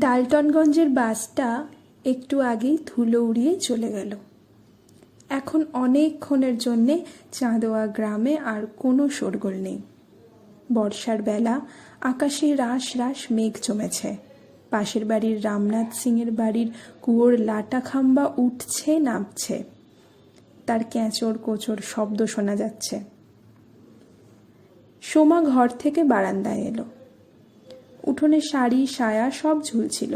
ডালটনগঞ্জের বাসটা একটু আগেই ধুলো উড়িয়ে চলে গেল। এখন অনেকক্ষণের জন্যে চাঁদোয়া গ্রামে আর কোনো শোরগোল নেই। বর্ষার বেলা আকাশে রাশ রাশ মেঘ জমেছে। পাশের বাড়ির রামনাথ সিংয়ের বাড়ির কুয়োর লাটা খাম্বা উঠছে নামছে, তার ক্যাঁচড় কোচড় শব্দ শোনা যাচ্ছে। সোমা ঘর থেকে বারান্দায় এলো। উঠোনে শাড়ি সায়া সব ঝুলছিল,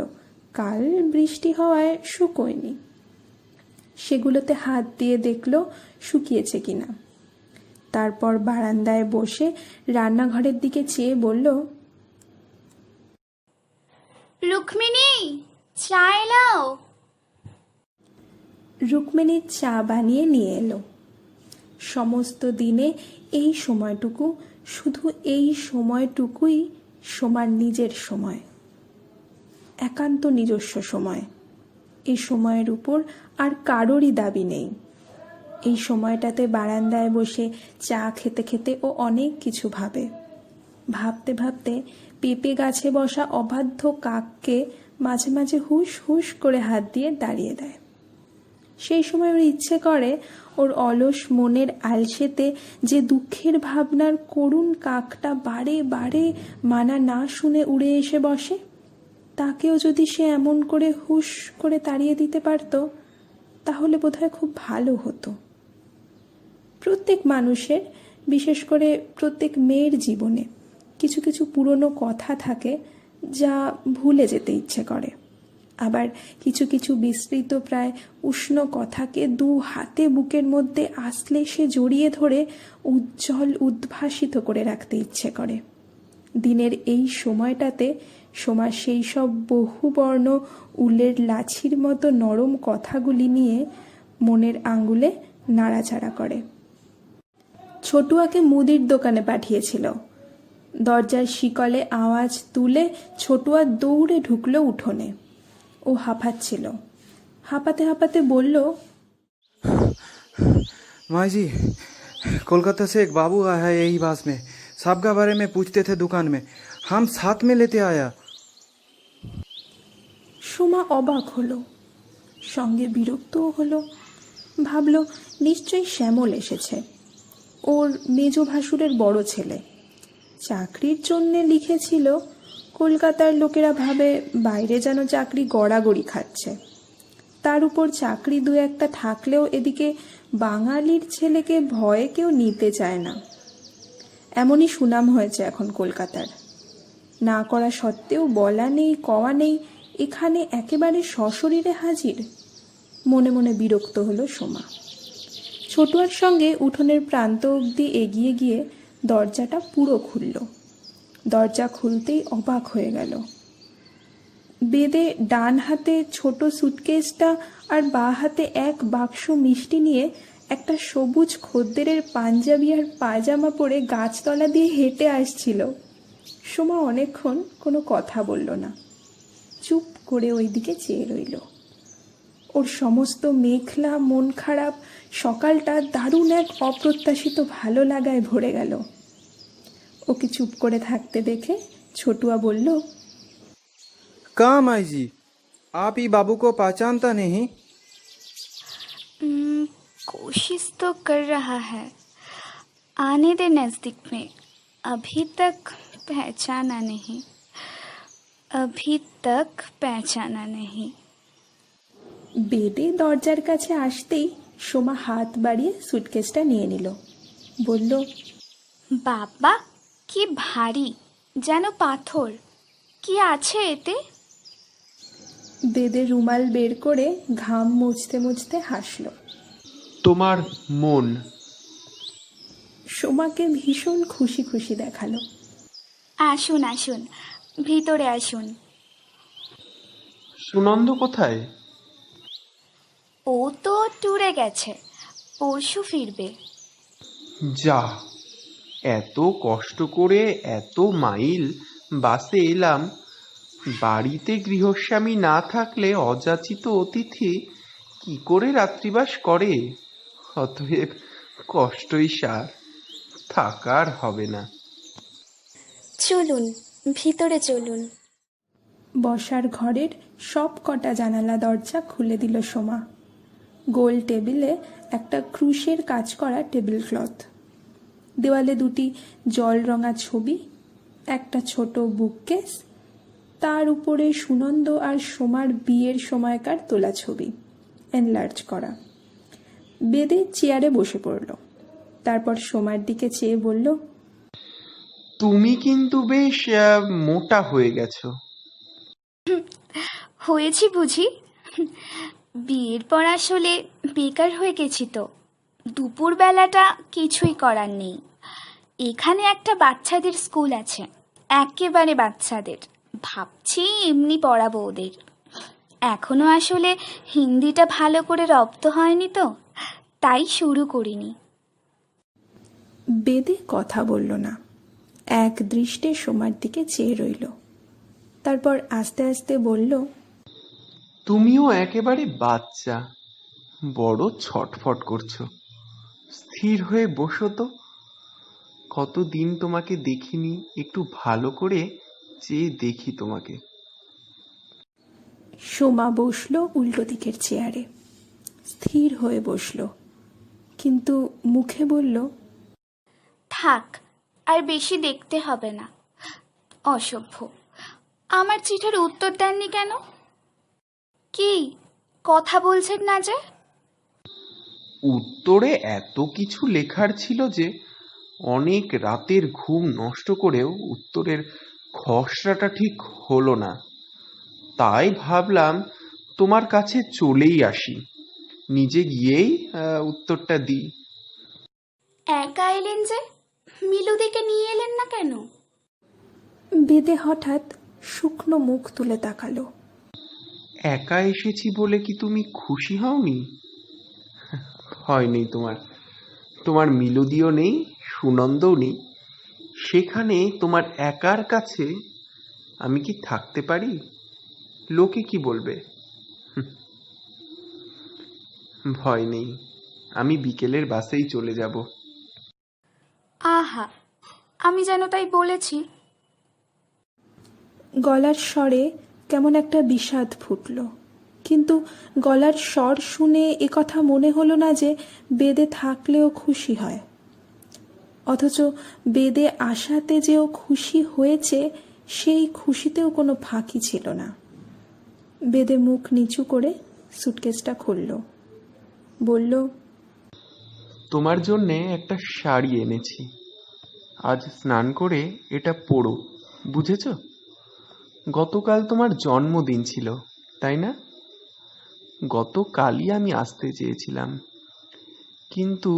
কাল বৃষ্টি হওয়ায় শুকোয়নি। সেগুলোতে হাত দিয়ে দেখলো শুকিয়েছে কিনা। তারপর বারান্দায় বসে রান্নাঘরের দিকে চেয়ে বলল, রুক্মিণী, চা এলাও। রুক্মিণী চা বানিয়ে নিয়ে এলো। সমস্ত দিনে এই সময়টুকু, শুধু এই সময়টুকুই সোমার নিজের সময়, একান্ত নিজস্ব সময়। এই সময়ের উপর আর কারোরই দাবি নেই। এই সময়টাতে বারান্দায় বসে চা খেতে খেতে ও অনেক কিছু ভাবে। ভাবতে ভাবতে পেঁপে গাছে বসা অবাধ্য কাককে মাঝে মাঝে হুস হুস করে হাত দিয়ে দাঁড়িয়ে দেয়। সেই সময় ওর ইচ্ছে করে ওর অলস মনের আলসেতে যে দুঃখের ভাবনার করুণ কাকটা বারে বারে মানা না শুনে উড়ে এসে বসে, তাকেও যদি সে এমন করে হুস করে তাড়িয়ে দিতে পারত, তাহলে বোধহয় খুব ভালো হতো। প্রত্যেক মানুষের, বিশেষ করে প্রত্যেক মেয়ের জীবনে কিছু কিছু পুরনো কথা থাকে যা ভুলে যেতে ইচ্ছে করে। আবার কিছু কিছু বিস্তৃত প্রায় উষ্ণ কথাকে দু হাতে বুকের মধ্যে আসলে সে জড়িয়ে ধরে উজ্জ্বল উদ্ভাসিত করে রাখতে ইচ্ছে করে। দিনের এই সময়টাতে সোমা সেই সব বহুবর্ণ উলের লাছির মতো নরম কথাগুলি নিয়ে মনের আঙ্গুলে নাড়াচাড়া করে। ছোটুয়াকে মুদির দোকানে পাঠিয়েছিল। দরজার শিকলে আওয়াজ তুলে ছোটুয়া দৌড়ে ঢুকলো উঠোনে। ও হাঁপাচ্ছিল। হাঁপাতে হাঁপাতে বলল, माँ जी, कोलकाता से एक बाबू आया है यही बास में, साहब का बारे में पूछते थे दुकान में, हम साथ में लेते आया। সোমা অবাক হলো, সঙ্গে বিরক্তও হলো। ভাবলো নিশ্চয়ই শ্যামল এসেছে, ওর মেজ ভাসুরের বড় ছেলে। চাকরির জন্যে লিখেছিল। কলকাতার লোকেরা ভাবে বাইরে যেন চাকরি গড়াগড়ি খাচ্ছে। তার উপর চাকরি দু একটা থাকলেও এদিকে বাঙালির ছেলেকে ভয়ে কেউ নিতে চায় না। এমনই সুনাম হয়েছে এখন কলকাতার। না করা সত্ত্বেও বলা নেই কওয়া নেই, এখানে একেবারে সশরীরে হাজির। মনে মনে বিরক্ত হলো সোমা। ছোটুয়ার সঙ্গে উঠোনের প্রান্ত অবধি এগিয়ে গিয়ে দরজাটা পুরো খুলল। দরজা খুলতেই অবাক হয়ে গেল। বেদে ডান হাতে ছোট সুটকেসটা আর বাঁ হাতে এক বাক্স মিষ্টি নিয়ে একটা সবুজ খদ্দেরের পাঞ্জাবি আর পায়জামা পরে গাছতলা দিয়ে হেঁটে আসছিল। সোমা অনেকক্ষণ কোনো কথা বলল না, চুপ করে ওই দিকে চেয়ে রইল। ওর সমস্ত মেঘলা মন খারাপ সকালটা দারুণ এক অপ্রত্যাশিত ভালো লাগায় ভরে গেল। ওকে চুপ করে থাকতে দেখে ছোটুয়া বলল, कहाँ माई जी, आप ही बाबू को पहचानता नहीं? कोशिश तो कर रहा है, आने दे नज़दीक में, अभी तक पहचाना नहीं, अभी तक पहचाना नहीं। বেদে দরজার কাছে আসতেই সোমা হাত বাড়িয়ে সুটকেসটা নিয়ে নিল। বলল, বাবা কি ভারী, যেন পাথর। কি আছে এতে? বেদে রুমাল বের করে ঘাম মুছতে মুছতে হাসল। তোমার মন। সোমাকে ভীষণ খুশি খুশি দেখালো। আসুন আসুন, ভিতরে আসুন। সুনন্দ কোথায়? ও তো ট্যুরে গেছে, পরশু ফিরবে। যা, এত কষ্ট করে এত মাইল বাসে এলাম, বাড়িতে গৃহস্বামী না থাকলে অযাচিত অতিথি কি করে রাত্রিবাস করে? অতএব কষ্টই সার, থাকার হবে না। চলুন ভিতরে চলুন। বসার ঘরের সব কটা জানালা দরজা খুলে দিল সোমা। গোল টেবিলে একটা ক্রুশের কাজ করা টেবিল ক্লথ, দেওয়ালে দুটি জল রঙা ছবি, একটা ছোট বুককেস, তার উপরে সুনন্দ আর সোমার বিয়ের সময়কার তোলা ছবি এনলার্জ করা। বেদে চেয়ারে বসে পড়ল, তারপর সোমার দিকে চেয়ে বলল, তুমি কিন্তু বেশ মোটা হয়ে গেছো। হয়েছি বুঝি? বিয়ের পর আসলে বেকার হয়ে গেছি তো, দুপুরবেলাটা কিছুই করার নেই। এখানে একটা বাচ্চাদের স্কুল আছে, একেবারে বাচ্চাদের। ভাবছি এমনি পড়াবো ওদের। এখনো আসলে হিন্দিটা ভালো করে রপ্ত হয়নি তো, তাই শুরু করিনি। বেদে কথা বলল না, এক দৃষ্টে সোমার দিকে চেয়ে রইল। তারপর আস্তে আস্তে বলল, তুমিও একেবারে বাচ্চা, বড় ছটফট করছো। স্থির হয়ে বসো তো, কতদিন তোমাকে দেখিনি, একটু ভালো করে চেয়ে দেখি তোমাকে। সোমা বসল উল্টো দিকের চেয়ারে, স্থির হয়ে বসল, কিন্তু মুখে বলল, থাক, আর বেশি দেখতে হবে না। অসভ্য, আমার চিঠির উত্তর দেননি কেন? কি কথা বলছেন না যে? উত্তরে এত কিছু লেখার ছিল যে অনেক রাতের ঘুম নষ্ট করেও উত্তরের খসড়াটা ঠিক হলো না। তাই ভাবলাম তোমার কাছে চলেই আসি, নিজে গিয়েই উত্তরটা দিই। একা এলেন যে, মিলুদিকে নিয়ে এলেন না কেন? বেদে হঠাৎ শুকনো মুখ তুলে তাকালো। একা এসেছি বলে কি তুমি খুশি হওনি? হয়নি তোমার, তোমার মিলুদিও নেই, সুনন্দও নেই। সেখানে তোমার একার কাছে আমি কি থাকতে পারি? লোকে কি বলবে? ভয় নেই, আমি বিকেলের বাসেই চলে যাব। আহা, আমি যেন তাই বলেছি। গলার স্বরে কেমন একটা বিষাদ ফুটল, কিন্তু গলার স্বর শুনে একথা মনে হলো না যে বেদে থাকলেও খুশি হয়। অথচ বেদে আশাতে যেও খুশি হয়েছে, সেই খুশিতেও কোনো ফাঁকি ছিল না। বেদে মুখ নিচু করে সুটকেসটা খুলল, বলল, তোমার জন্যে একটা শাড়ি এনেছি, আজ স্নান করে এটা পরো, বুঝেছ? গতকাল তোমার জন্মদিন ছিল, তাই না? গতকালই আমি আসতে চেয়েছিলাম, কিন্তু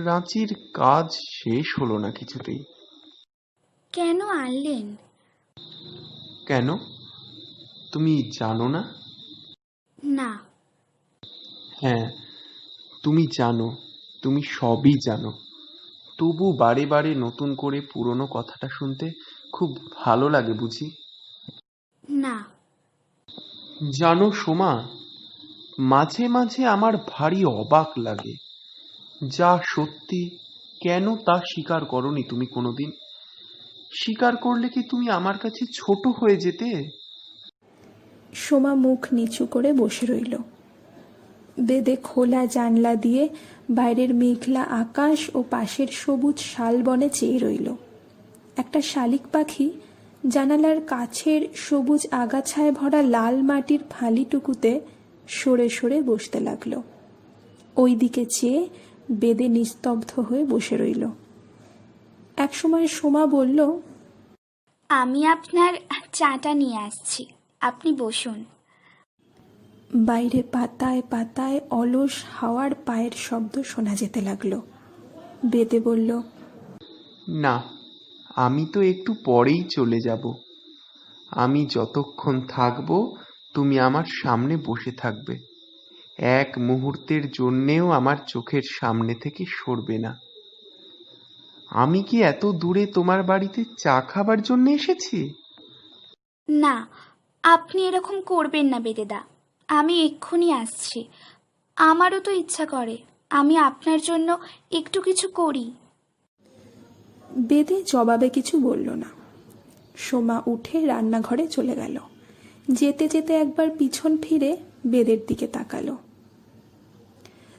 রাঁচির কাজ শেষ হলো না কিছুতেই। কেন আনলেন? কেন, তুমি জানো না? না। হ্যাঁ, তুমি জানো, তুমি সবই জানো। তবু বারে বারে নতুন করে পুরনো কথাটা শুনতে খুব ভালো লাগে বুঝি? না। জানো সোমা, মাঝে মাঝে আমার ভারী অবাক লাগে। যা সত্যি কেন তা স্বীকার করনি তুমি কোনোদিন? স্বীকার করলে কি তুমি আমার কাছে ছোট হয়ে যেতে? সোমা মুখ নিচু করে বসে রইল। বেদে খোলা জানলা দিয়ে বাইরের মেঘলা আকাশ ও পাশের সবুজ শালবনে চেয়ে রইল। একটা শালিক পাখি জানালার কাছের সবুজ আগাছায় ভরা লাল মাটির ফালিটুকুতে সরে সরে বসতে লাগলো। ওই দিকে চেয়ে বেদে নিস্তব্ধ হয়ে বসে রইল। একসময় সোমা বলল, আমি আপনার চাটা নিয়ে আসছি, আপনি বসুন। বাইরে পাতায় পাতায় অলস হাওয়ার পায়ের শব্দ শোনা যেতে লাগলো। বেদে বলল, না, আমি তো একটু পরেই চলে যাব। আমি যতক্ষণ থাকবো তুমি আমার সামনে বসে থাকবে, এক মুহূর্তের জন্যেও আমার চোখের সামনে থেকে সরবে না। আমি কি এত দূরে তোমার বাড়িতে চা খাবার জন্য এসেছি? না, আপনি এরকম করবেন না বেদেদা, আমি এক্ষুনি আসছি। আমারও তো ইচ্ছা করে আমি আপনার জন্য একটু কিছু করি। বেদে জবাবে কিছু বলল না। সোমা উঠে রান্নাঘরে চলে গেল। যেতে যেতে একবার পিছন ফিরে বেদের দিকে তাকালো।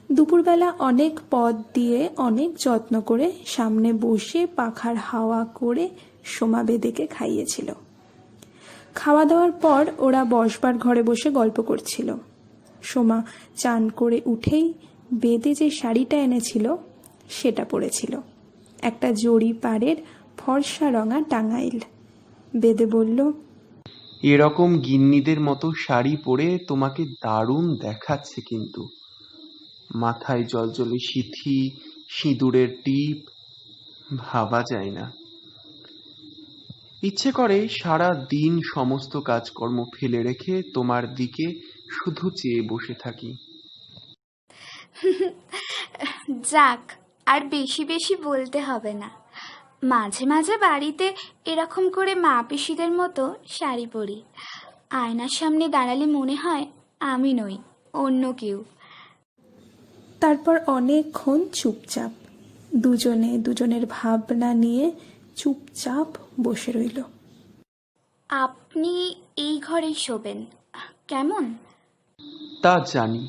দুপুরবেলা অনেক পথ দিয়ে অনেক যত্ন করে সামনে বসে পাখার হাওয়া করে সোমা বেদেকে খাইয়েছিল। খাওয়া দাওয়ার পর ওরা বসবার ঘরে বসে গল্প করছিল। সোমা চান করে উঠেই বেদে যে শাড়িটা এনেছিল সেটা পরেছিল, একটা জরি পাড়ের ফর্সা রঙা টাঙ্গাইল। বেদে বলল, এরকম গিন্নিদের মতো শাড়ি পরে তোমাকে দারুণ দেখাচ্ছে, কিন্তু মাথায় জলজলে সিথি, সিঁদুরের টিপ, ভাবা যায় না। ইচ্ছে করে সারা দিন সমস্ত কাজকর্ম ফেলে রেখে তোমার দিকে শুধু চেয়ে বসে থাকি। যাক, আর বেশি বেশি বলতে হবে না। মাঝে মাঝে বাড়িতে এরকম করে মা পিসিদের মতো শাড়ি পরি। আয়নার সামনে দাঁড়ালে মনে হয় আমি নই, অন্য কেউ। তারপর অনেকক্ষণ চুপচাপ দুজনে দুজনের ভাবনা নিয়ে চুপচাপ বসে রইল। আপনি এই ঘরেই শোবেন কেমন? তা জানি,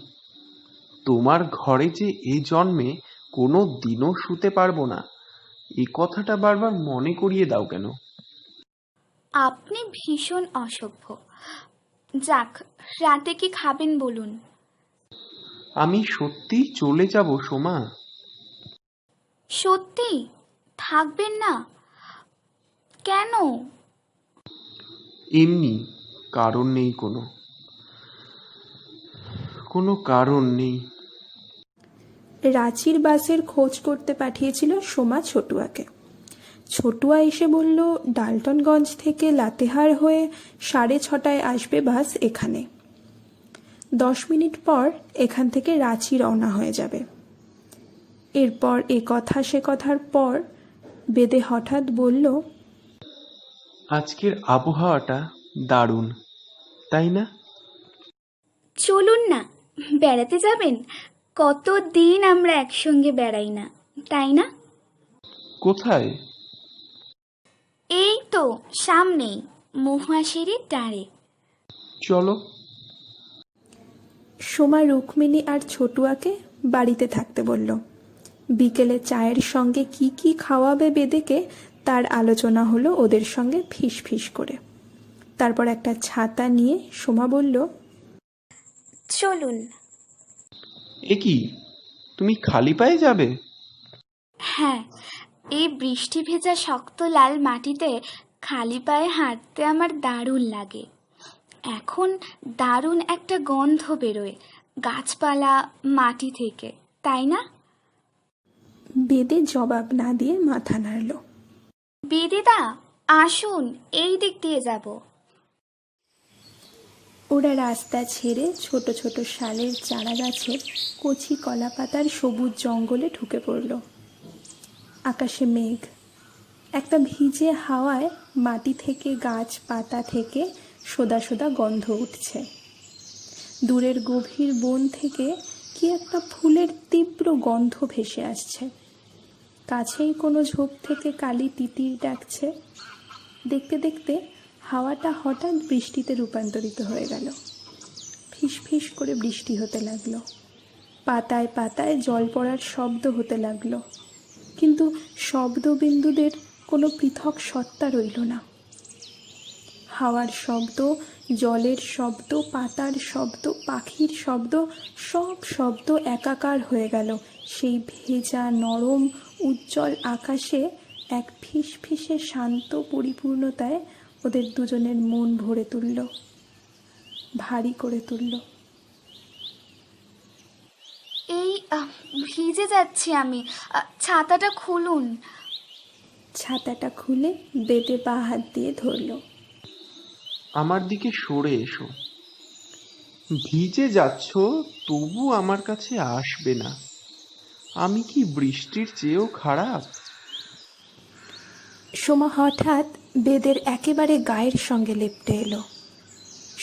তোমার ঘরে যে এ জন্মে কোনো দিনও শুতে পারবো না, এই কথাটা বারবার মনে করিয়ে দাও কেন? আপনি ভীষণ অসভ্য। যাক, রাতে কি খাবেন বলুন? আমি সত্যিই চলে যাব সোমা। সত্যি থাকবেন না? কেন? এমনি, কারণ নেই, কোনো কারণ নেই। রাঁচির বাসের খোঁজ করতে পাঠিয়েছিল সোমা ছোটুয়াকে। ছোটুয়া এসে বলল ডালটনগঞ্জ থেকে লাতেহার হয়ে 6:30টায় আসবে বাস এখানে। 10 মিনিট পর এখান থেকে রাঁচি রওনা হয়ে যাবে। এরপর এ কথা সে কথার পর বেদে হঠাৎ বলল, আজকের আবহাওয়াটা দারুণ, তাই না? চলুন না, বেড়াতে যাবেন। কতদিন আমরা একসঙ্গে বেড়াই না, তাই না? কোথায়? এই তো সামনেই, মহুয়া সিঁড়ির ডাঁড়ে। চলো। সোমা রুক্মিণী আর ছোটুয়াকে বাড়িতে থাকতে বলল। বিকেলে চায়ের সঙ্গে কি কি খাওয়াবে বেদেকে তার আলোচনা হলো ওদের সঙ্গে ফিস ফিস করে। তারপর একটা ছাতা নিয়ে সোমা বলল, চলুন। এ কি, তুমি খালি পায়ে যাবে? হ্যাঁ, এই বৃষ্টি ভেজা শক্ত লাল মাটিতে খালি পায়ে হাঁটতে আমার দারুণ লাগে। এখন দারুণ একটা গন্ধ বেরোয় গাছপালা মাটি থেকে, তাই না? বেদে জবাব না দিয়ে মাথা নাড়ল। বেদিদা, আসুন, এই দিক দিয়ে যাব। ওরা রাস্তা ছেড়ে ছোট ছোট শালের চারা গাছের কচি কলা পাতার সবুজ জঙ্গলে ঢুকে পড়ল। আকাশে মেঘ, একটা ভিজে হাওয়ায় মাটি থেকে গাছ পাতা থেকে সোদা সোদা গন্ধ উঠছে। দূরের গভীর বন থেকে কি একটা ফুলের তীব্র গন্ধ ভেসে আসছে। কাছেই কোনো ঝোপ থেকে কালি তিতির ডাকছে। দেখতে দেখতে হাওয়াটা হঠাৎ বৃষ্টিতে রূপান্তরিত হয়ে গেল। ফিস ফিস করে বৃষ্টি হতে লাগলো। পাতায় পাতায় জল পড়ার শব্দ হতে লাগলো, কিন্তু শব্দবিন্দুদের কোনো পৃথক সত্তা রইল না। হাওয়ার শব্দ, জলের শব্দ, পাতার শব্দ, পাখির শব্দ, সব শব্দ একাকার হয়ে গেল সেই ভেজা নরম উজ্জ্বল আকাশে। এক ফিস ফিসে শান্ত পরিপূর্ণতায় ওদের দুজনের মন ভরে তুলল, ভারী করে তুলল। এই ভিজে যাচ্ছি আমি, ছাতাটা খুলুন। ছাতাটা খুলে বেদে পা হাত দিয়ে ধরল। আমার দিকে সরে এসো। ভিজে যাচ্ছ তবু আমার কাছে আসবে না? আমি কি বৃষ্টির চেয়েও খারাপ? সোমা হঠাৎ বেদের একেবারে গায়ের সঙ্গে লেপ্টে এলো।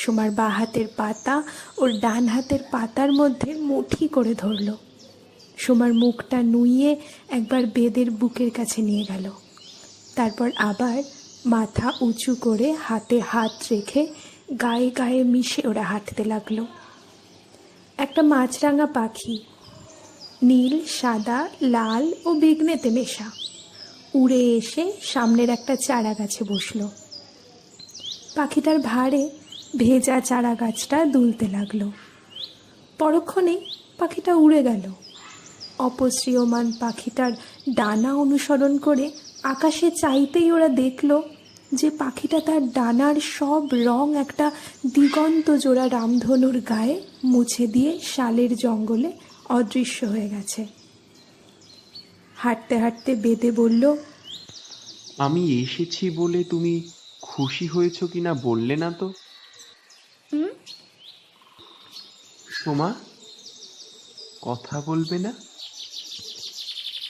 সোমার বা হাতের পাতা ওর ডান হাতের পাতার মধ্যে মুঠি করে ধরল। সোমার মুখটা নুইয়ে একবার বেদের বুকের কাছে নিয়ে গেল। তারপর আবার মাথা উঁচু করে হাতে হাত রেখে গায়ে গায়ে মিশে ওরা হাঁটতে লাগলো। একটা মাছরাঙা পাখি, নীল, সাদা, লাল ও বেগনেতে মেশা, উড়ে এসে সামনের একটা চারা গাছে বসলো। পাখিটার ভারে ভেজা চারা গাছটা দুলতে লাগলো। পরক্ষণেই পাখিটা উড়ে গেল। অপসৃয়মান পাখিটার ডানা অনুসরণ করে আকাশে চাইতেই ওরা দেখল যে পাখিটা তার ডানার সব রং একটা দিগন্ত জোড়া রামধনুর গায়ে মুছে দিয়ে শালের জঙ্গলে অদৃশ্য হয়ে গেছে। হাঁটতে হাঁটতে বেদে বলল, আমি এসেছি বলে তুমি খুশি হয়েছো কিনা বললে না তো। সোমা, কথা বলবে না?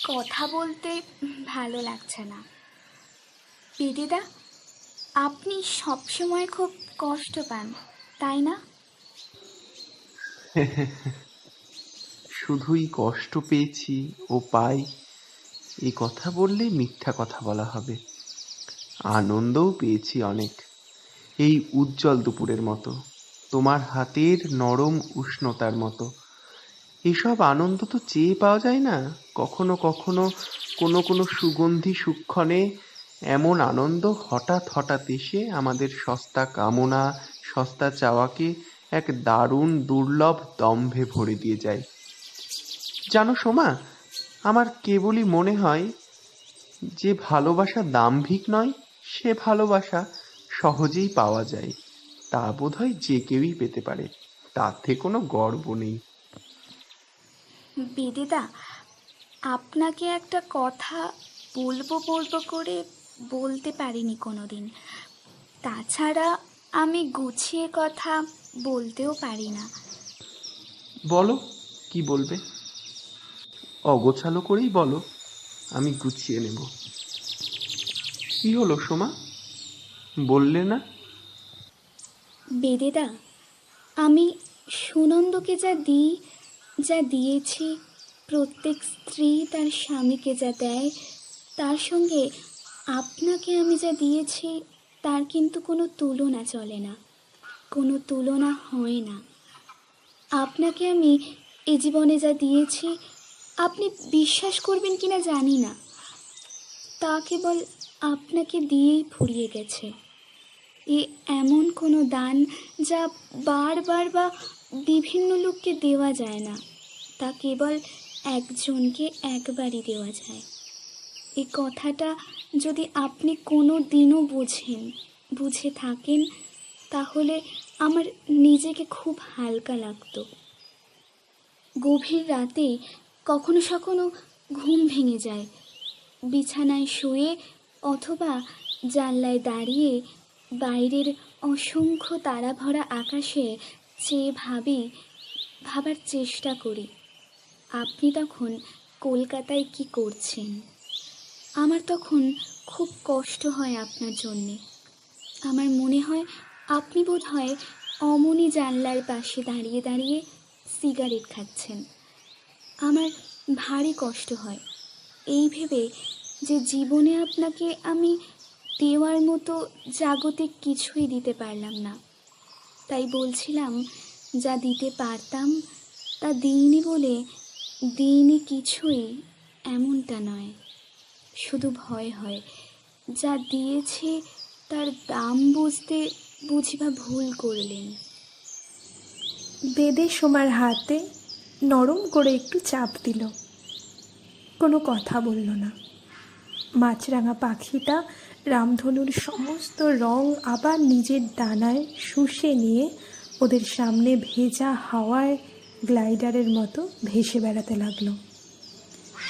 কথা বলতে ভালো লাগছে না। বেদেদা, আপনি সবসময় খুব কষ্ট পান, তাই না? শুধুই কষ্ট পেয়েছি ও পাই এই কথা বললে মিথ্যা কথা বলা হবে। আনন্দও পেয়েছি অনেক, এই উজ্জ্বল দুপুরের মতো, তোমার হাতের নরম উষ্ণতার মতো। এসব আনন্দ তো চেয়ে পাওয়া যায় না। কখনো কখনো কোনো কোনো সুগন্ধি সুক্ষণে এমন আনন্দ হঠাৎ হঠাৎ এসে আমাদের সস্তা কামনা, সস্তা চাওয়াকে এক দারুণ দুর্লভ দম্ভে ভরে দিয়ে যায়। জানো সোমা, আমার কেবলই মনে হয় যে ভালোবাসা দাম্ভিক নয়, সে ভালোবাসা সহজেই পাওয়া যায়। তা বোধহয় যে কেউই পেতে পারে, তাতে কোনো গর্ব নেই। বেদেদা, আপনাকে একটা কথা বলবো বলবো করে বলতে পারিনি কোনোদিন। তাছাড়া আমি গুছিয়ে কথা বলতেও পারি না। বলো, কি বলবে? অগোছালো করেই বলো, আমি গুছিয়ে নেব। কি হলো সোমা, বললে না? বেদেদা, আমি সুনন্দকে যা দিয়েছি, প্রত্যেক স্ত্রী তার স্বামীকে যা দেয়, তার সঙ্গে আপনাকে আমি যা দিয়েছি তার কিন্তু কোনো তুলনা চলে না, কোনো তুলনা হয় না। আপনাকে আমি এ জীবনে যা দিয়েছি, আপনি বিশ্বাস করবেন কিনা জানি না, তা কেবল আপনাকে দিয়েই ফুরিয়ে গেছে। এ এমন কোনো দান যা বারবার বা বিভিন্ন লোককে দেওয়া যায় না, তা কেবল একজনকে একবারই দেওয়া যায়। এই কথাটা যদি আপনি কোনো দিনও বুঝে থাকেন, তাহলে আমার নিজেকে খুব হালকা লাগতো। গভীর রাতে কখনো কখনো ঘুম ভেঙে যায়, বিছানায় শুয়ে অথবা জানলায় দাঁড়িয়ে বাইরের অসংখ্য তারা ভরা আকাশে চেয়ে ভাবার চেষ্টা করি আপনি তখন কলকাতায় কি করছেন। আমার তখন খুব কষ্ট হয় আপনার জন্যে। আমার মনে হয় আপনি বোধহয় অমনি জানলার পাশে দাঁড়িয়ে দাঁড়িয়ে সিগারেট খাচ্ছেন। আমার ভারী কষ্ট হয় এই ভেবে যে জীবনে আপনাকে আমি দেওয়ার মতো জাগতিক কিছুই দিতে পারলাম না। তাই বলছিলাম, যা দিতে পারতাম তা দিইনি বলে দিইনি কিছুই, এমনটা নয়। শুধু ভয় হয় যা দিয়েছে তার দাম বুঝতে বুঝিবা ভুল করলেন। বেদে সোমার হাতে নরম করে একটু চাপ দিল। কোনো কথা বলল না। মাছরাঙা পাখিটা রামধনুর সমস্ত রং আবার নিজের ডানায় শুষে নিয়ে ওদের সামনে ভেজা হাওয়ায় গ্লাইডারের মতো ভেসে বেড়াতে লাগলো।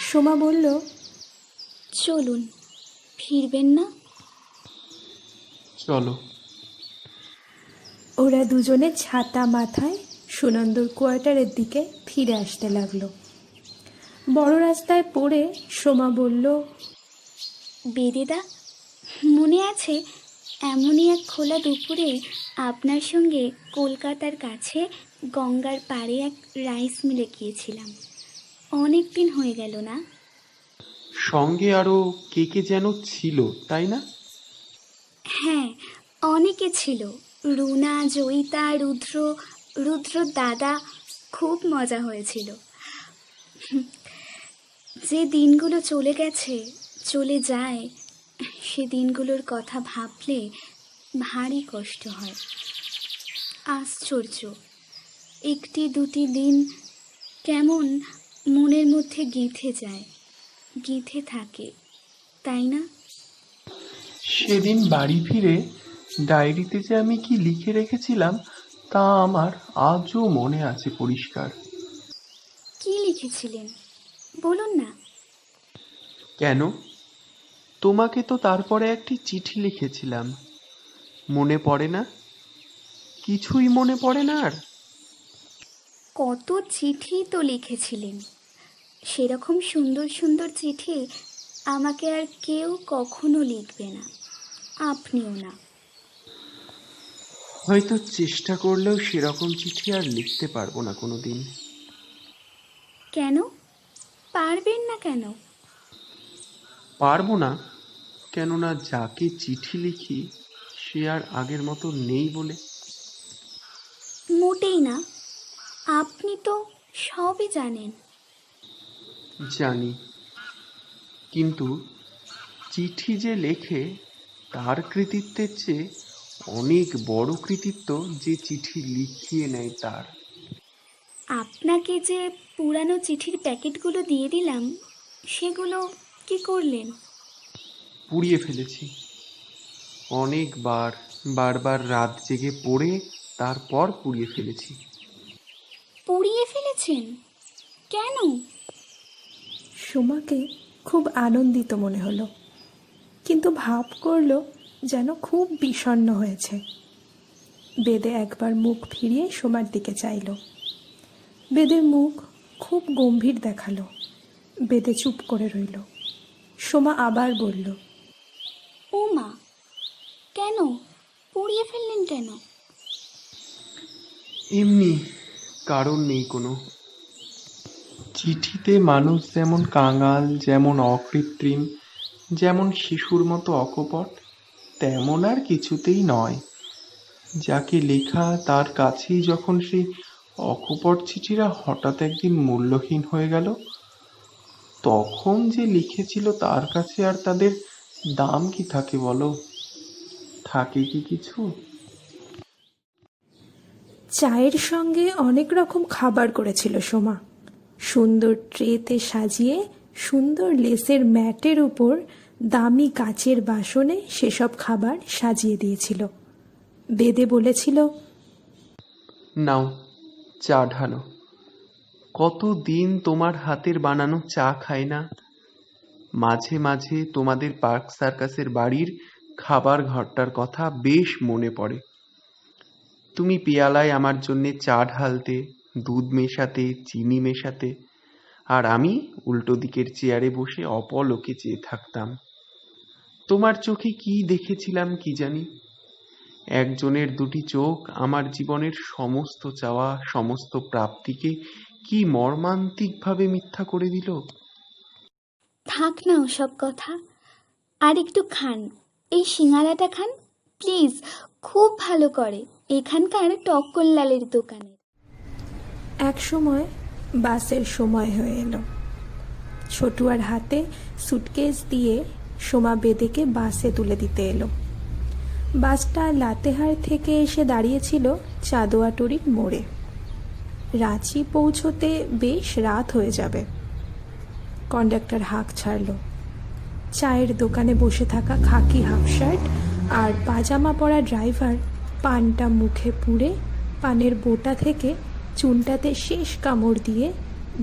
সোমা বলল, চলুন, ফিরবেন না? চলো। ওরা দুজনে ছাতা মাথায় সুনন্দর কোয়ার্টারের দিকে ফিরে আসতে লাগলো। বড় রাস্তায় পড়ে সোমা বলল, বেদেদা, মনে আছে এমনই এক খোলা দুপুরে আপনার সঙ্গে কলকাতার কাছে গঙ্গার পাড়ে এক রাইস মিলে গিয়েছিলাম? অনেক দিন হয়ে গেল না? সঙ্গে আরো কে কে যেন ছিল, তাই না? হ্যাঁ, অনেকে ছিল। রুনা, জয়িতা, রুদ্রর দাদা, খুব মজা হয়েছিল। যে দিনগুলো চলে গেছে, চলে যায়, সে দিনগুলোর কথা ভাবলে ভারী কষ্ট হয়। আশ্চর্য, একটি দুটি দিন কেমন মনের মধ্যে গেঁথে যায়, গেঁথে থাকে, তাই না? সেদিন বাড়ি ফিরে ডায়েরিতে যে আমি কি লিখে রেখেছিলাম তা আমার আজও মনে আছে পরিষ্কার। কি লিখেছিলেন বলুন না। কেন, তোমাকে তো তারপরে একটি চিঠি লিখেছিলাম, মনে পড়ে না? কিছুই মনে পড়ে না আর? কত চিঠি তো লিখেছিলেন, সেরকম সুন্দর সুন্দর চিঠি আমাকে আর কেউ কখনো লিখবে না, আপনিও না। হয়তো চেষ্টা করলেও সেরকম চিঠি আর লিখতে পারবো না কোনোদিন। কেন পারবেন না? কেন পারবো না, কেননা যাকে চিঠি লিখি সে আর আগের মতো নেই বলে। মোটেই না, আপনি তো সবই জানেন। জানি, কিন্তু চিঠি যে লেখে তার কৃতিত্বের চেয়ে অনেক বড় কৃতিত্ব যে চিঠি লিখিয়ে নেয় তার। আপনাকে যে পুরানো চিঠির প্যাকেটগুলো দিয়ে দিলাম, সেগুলো কি করলেন? পুড়িয়ে ফেলেছি অনেকবার, বারবার রাত জেগে পড়ে তারপর পুড়িয়ে ফেলেছি। পুড়িয়ে ফেলেছেন? কেন? সোমাকে খুব আনন্দিত মনে হলো, কিন্তু ভাব করলো যেন খুব বিষণ্ণ হয়েছে। বেদে একবার মুখ ফিরিয়ে সোমার দিকে চাইল। বেদের মুখ খুব গম্ভীর দেখালো। বেদে চুপ করে রইল। সোমা আবার বলল, ও মা, কেন পুড়িয়ে ফেললেন কেন? এমনি, কারণ নেই কোনো। চিঠিতে মানুষ যেমন কাঙাল, যেমন অকৃত্রিম, যেমন শিশুর মতো অকপট, তেমন আর কিছুতেই নয়। যাকে লেখা তার কাছেই যখন সেই অকপট চিঠিরা হঠাৎ একদিন মূল্যহীন হয়ে গেল, তখন যে লিখেছিল তার কাছে আর তাদের দাম কি থাকে বলো? থাকে কি কিছু? চায়ের সঙ্গে অনেক রকম খাবার করেছিল সোমা। সুন্দর ট্রেতে সাজিয়ে সুন্দর লেসের ম্যাটের উপর দামি কাচের বাসনে সেসব খাবার সাজিয়ে দিয়েছিল। বেদে বলেছিল, নাও চা ঢালো। কতদিন তোমার হাতের বানানো চা খাই না। মাঝে মাঝে তোমাদের পার্ক সার্কাসের বাড়ির খাবার ঘরটার কথা বেশ মনে পড়ে। তুমি পেয়ালায় আমার জন্যে চা ঢালতে, দুধ মেশাতে, চিনি মেশাতে, আর আমি উল্টো দিকের চেয়ারে বসে অপলকে চেয়ে থাকতাম। তোমার চোখে কি দেখেছিলাম কি জানি, একজনের দুটি চোখ আমার জীবনের সমস্ত চাওয়া, সমস্ত প্রাপ্তিকে কি মর্মান্তিকভাবে মিথ্যা করে দিল। থাক না ওসব কথা, আর একটু খান, এই সিঙ্গারাটা খান প্লিজ, খুব ভালো করে এখানকার টক্করলালের দোকানে। এক সময় বাসের সময় হয়ে এলো। ছোটুয়ার হাতে সুটকেস দিয়ে সোমা বেদেকে বাসে তুলে দিতে এলো। বাসটা লাতেহার থেকে এসে দাঁড়িয়েছিল চাঁদোয়াটুরির মোড়ে। রাঁচি পৌঁছতে বেশ রাত হয়ে যাবে। কন্ডাক্টর হাঁক ছাড়ল। চায়ের দোকানে বসে থাকা খাকি হাফ শার্ট আর পাজামা পরা ড্রাইভার পানটা মুখে পুরে পানের বোটা থেকে চুনটাতে শেষ কামড় দিয়ে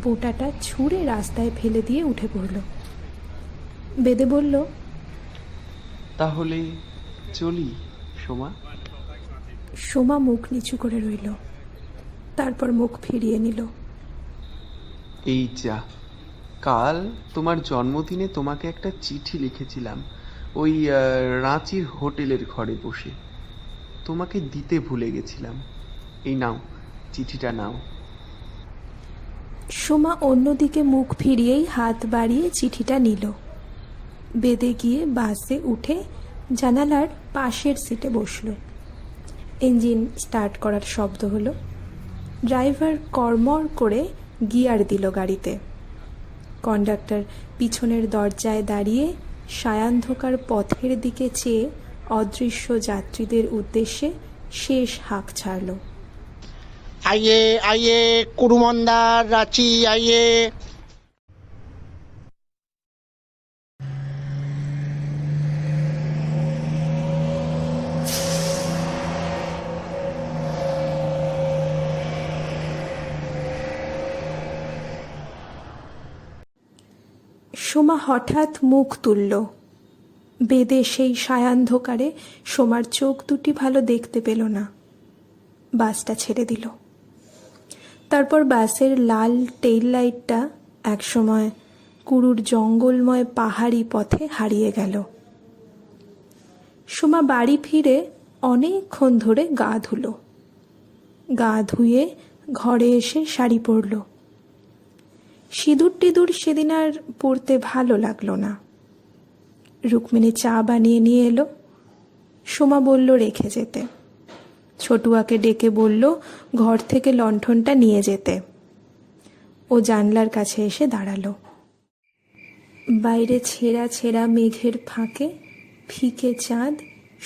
বোটাটা ছুঁড়ে রাস্তায় ফেলে দিয়ে উঠে পড়ল। বেদে বলল, তাহলে চলি সোমা। সোমা মুখ নিচু করে রইল, তারপর মুখ ফিরিয়ে নিল। এই যা, কাল তোমার জন্মদিনে তোমাকে একটা চিঠি লিখেছিলাম, ওই রাঁচির হোটেলের ঘরে বসে। তোমাকে দিতে ভুলে গেছিলাম। এই নাও, চিঠিটা নাও। সোমা অন্যদিকে মুখ ফিরিয়েই হাত বাড়িয়ে চিঠিটা নিল। বেদে গিয়ে বাসে উঠে জানালার পাশের সিটে বসল। ইঞ্জিন স্টার্ট করার শব্দ হলো। ড্রাইভার কড়মড় করে গিয়ার দিল গাড়িতে। কন্ডাক্টর পিছনের দরজায় দাঁড়িয়ে সায়ান্ধকার পথের দিকে চেয়ে অদৃশ্য যাত্রীদের উদ্দেশ্যে শেষ হাঁক ছাড়ল। आइए आइए कुरुमंदार रांची आइए। সোমা হঠাৎ মুখ তুলল। বেদে সেই সায়ান্ধকারে সোমার চোখ দুটি ভালো দেখতে পেল না। বাসটা ছেড়ে দিল। তারপর বাসের লাল টেইল লাইটটা একসময় কুরুর জঙ্গলময় পাহাড়ি পথে হারিয়ে গেল। সোমা বাড়ি ফিরে অনেকক্ষণ ধরে গা ধুলো। গা ধুয়ে ঘরে এসে শাড়ি পরল। সিঁদুর টিঁদুর সেদিন আর পরতে ভালো লাগলো না। রুক্মিণী চা বানিয়ে নিয়ে এলো। সোমা বলল রেখে যেতে। ছোটুয়াকে ডেকে বলল ঘর থেকে লণ্ঠনটা নিয়ে যেতে। ও জানলার কাছে এসে দাঁড়ালো। বাইরে ছেঁড়া ছেঁড়া মেঘের ফাঁকে ফিকে চাঁদ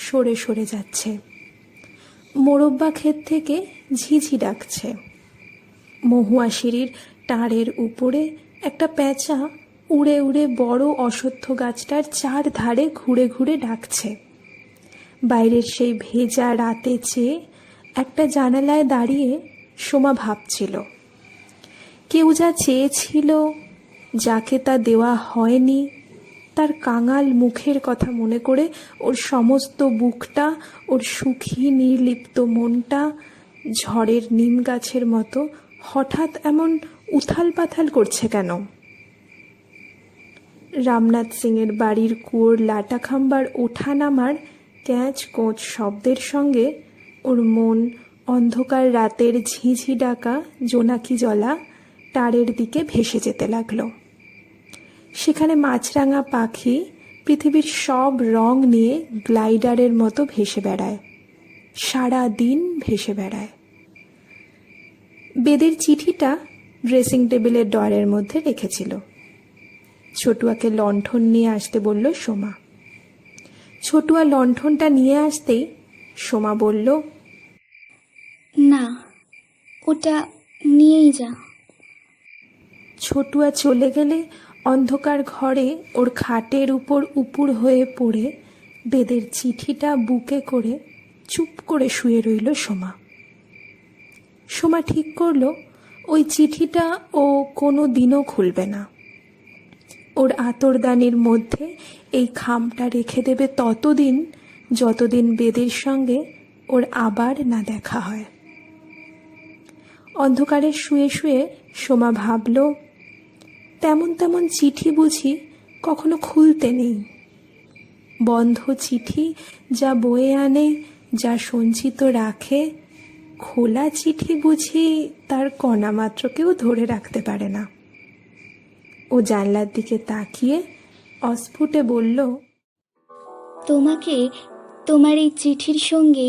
সরে সরে যাচ্ছে। মোরব্বা ক্ষেত থেকে ঝিঝি ডাকছে। মহুয়া সিঁড়ির টাঁড়ের উপরে একটা পেঁচা উড়ে উড়ে বড় অশ্বত্থ গাছটার চার ধারে ঘুরে ঘুরে ডাকছে। বাইরের সেই ভেজা রাতে চেয়ে একটা জানালায় দাঁড়িয়ে সোমা ভাবছিল, কেউ যা চেয়েছিল, যাকে তা দেওয়া হয়নি, তার কাঙাল মুখের কথা মনে করে ওর সমস্ত বুকটা, ওর সুখী নির্লিপ্ত মনটা ঝড়ের নিম গাছের মতো হঠাৎ এমন উথাল পাথাল করছে কেন? রামনাথ সিংয়ের বাড়ির কুয়োর লাটা খাম্বার ওঠা নামার ক্যাঁচ কোঁচ শব্দের সঙ্গে ওর মন অন্ধকার রাতের ঝিঝি ডাকা জোনাকি জলা টাড়ের দিকে ভেসে যেতে লাগলো। সেখানে মাছরাঙা পাখি পৃথিবীর সব রং নিয়ে গ্লাইডারের মতো ভেসে বেড়ায়, সারা দিন ভেসে বেড়ায়। বেদের চিঠিটা ড্রেসিং টেবিলের ড্রয়ারের মধ্যে রেখেছিল। ছোটুয়াকে লণ্ঠন নিয়ে আসতে বলল সোমা। ছোটুয়া লণ্ঠনটা নিয়ে আসতেই সোমা বলল, না, ওটা নিয়েই যা। ছোটুয়া চলে গেলে অন্ধকার ঘরে ওর খাটের উপর উপুড় হয়ে পড়ে বেদের চিঠিটা বুকে করে চুপ করে শুয়ে রইল সোমা। সোমা ঠিক করলো ওই চিঠিটা ও কোনো দিনও খুলবে না। ওর আতরদানির মধ্যে এই খামটা রেখে দেবে ততদিন যতদিন বেদের সঙ্গে ওর আবার না দেখা হয়। অন্ধকারে শুয়ে শুয়ে সোমা ভাবল, তেমন তেমন চিঠি বুঝি কখনো খুলতে নেই। বন্ধ চিঠি যা বয়ে আনে, যা সঞ্চিত রাখে, খোলা চিঠি বুঝি তার কণা মাত্র কেউ ধরে রাখতে পারে না। ও জানলার দিকে তাকিয়ে অস্ফুটে বলল, তোমাকে তোমার এই চিঠির সঙ্গে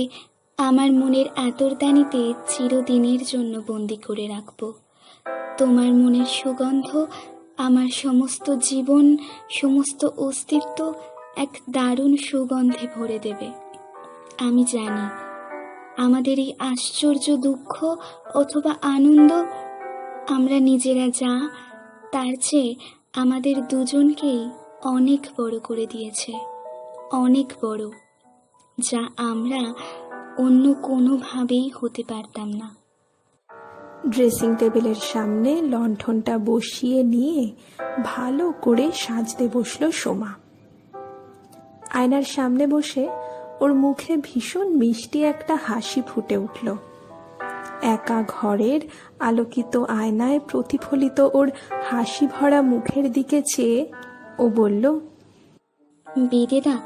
আমার মনের আতরদানিতে চিরদিনের জন্য বন্দি করে রাখব। তোমার মনের সুগন্ধ আমার সমস্ত জীবন, সমস্ত অস্তিত্ব এক দারুণ সুগন্ধে ভরে দেবে। আমি জানি আমাদের এই আশ্চর্য দুঃখ অথবা আনন্দ আমরা নিজেরা যা, তার চেয়ে আমাদের দুজনকেই অনেক বড় করে দিয়েছে, অনেক বড়, যা আমরা অন্য কোনোভাবেই হতে পারতাম না। ড্রেসিং টেবিলের সামনে লণ্ঠনটা বসিয়ে নিয়ে ভালো করে সাজতে বসল সোমা। আয়নার সামনে বসে ওর মুখে ভীষণ মিষ্টি একটা হাসি ফুটে উঠল। একা ঘরের আলোকিত আয়নায় প্রতিফলিত ওর হাসি ভরা মুখের দিকে চেয়ে ও বলল, বেদেদা,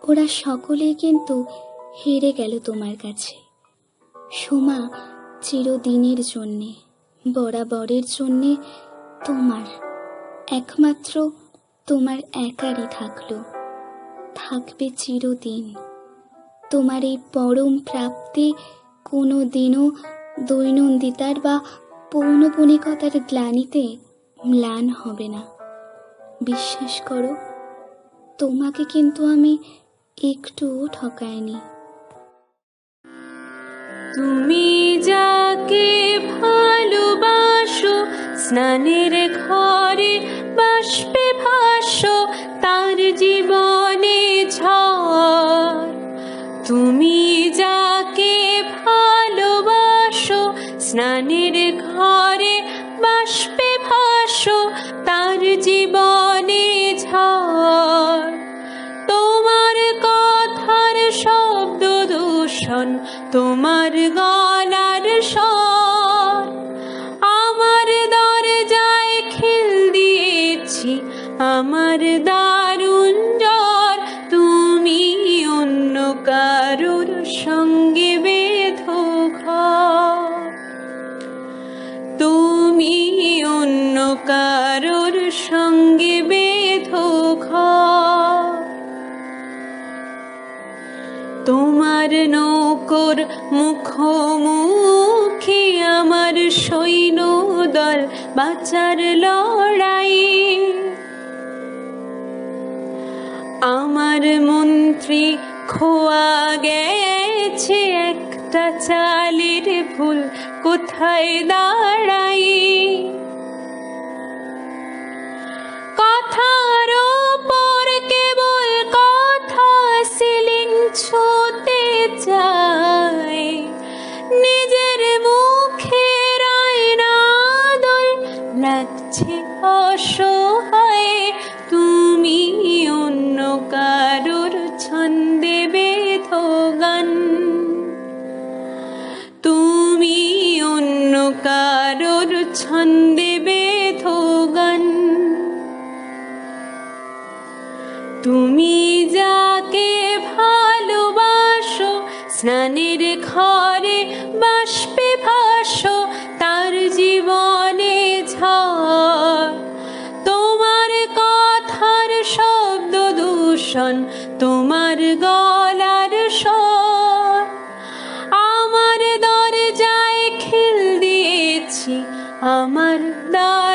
ওরা সকলেই কিন্তু হেরে গেল তোমার কাছে। সোমা চিরদিনের জন্যে, বরাবরের জন্যে তোমার, একমাত্র তোমার একারই থাকলো, থাকবে চিরদিন। তোমার এই পরম প্রাপ্তি কোনো দিনও দৈনন্দিতার বা পৌনপুনিকতার গ্লানিতে ম্লান হবে না। বিশ্বাস করো, তোমাকে কিন্তু আমি একটুও ঠকাইনি। তুমি যাকে ভালোবাসো, স্নানের ঘরে বাষ্পে ভাসো, তার জীবনে ঝড়। তুমি যাকে ভালোবাসো, স্নানের ঘরে বাষ্পে ভাসো, তার জীবনে ঝড়। তোমার কথার শব্দ দূষণ, তোমার গলার স্বর, আমার দরজায় খিল দিয়েছি, আমার দারুণ জ্বর। তুমি অন্য কারোর সঙ্গে বেঁধো ঘর, তুমি অন্য কারোর সঙ্গে বেঁধো ঘর। তোমার নৌকোর মুখোমুখি আমার সৈন্যদল, বাঁচার লড়াই। আমার মন্ত্রী খোয়া গেছে, একটা চালের ভুল কোথায় দাঁড়াই। কথার ওপর কেবল কথা সিলিং ছুঁতে চায়, নিজের মুখের আয়না দল লাগছে অসহায়। তুমি অন্য কারোর ছন্দে বেঁধো গান, তুমি অন্য কারোর ছন্দে বেঁধো গান। তুমি যাকে ভালোবাসো, স্নানের ঘরে বাষ্পে ভাসো, তার জীবনে ঝড়। তোমার কথার শব্দ দূষণ, তোমার গলার স্বর, আমার দরজায় খিল দিয়েছি, আমার দ্বার